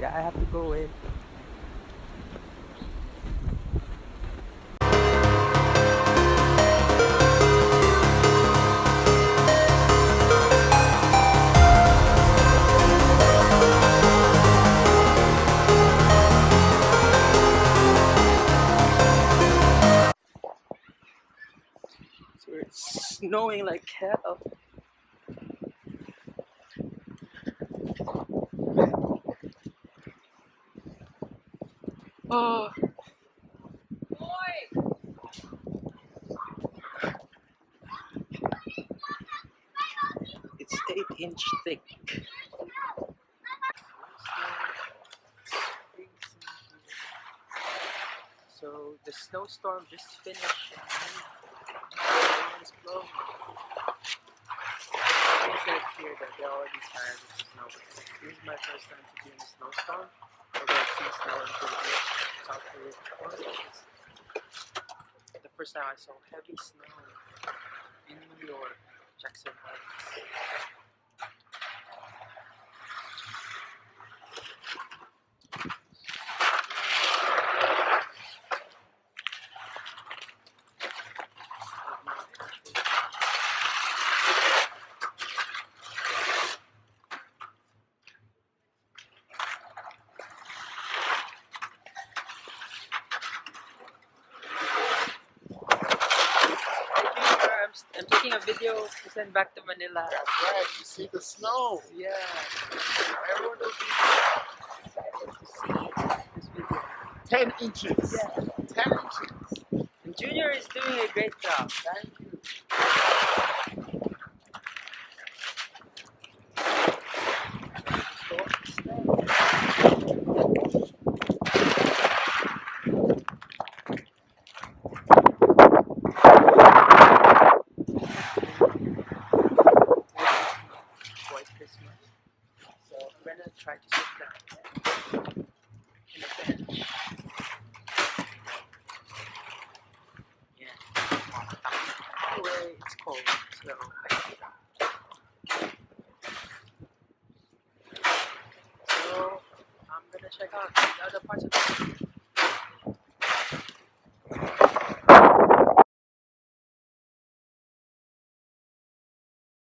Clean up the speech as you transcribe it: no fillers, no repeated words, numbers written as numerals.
yeah, I have to go in. So it's snowing like hell. Oh, it's 8-inch thick. So the snowstorm just finished and the wind is blowing. They said here that they're already tired of the snow. This is my first time to be in a snowstorm. Although I've seen snow in Korea, South Korea before. This is the first time I saw heavy snow in New York, Jackson Heights. I'm taking a video to send back to Manila. That's right, you see the snow. Yeah, Everyone will this video. 10 inches. Yeah. 10 inches. And Junior is doing a great job. Thank you. White Christmas. So I'm gonna try to sit down in a bench. Yeah. Anyway, it's cold, so I sit down. So I'm gonna check out the other parts of the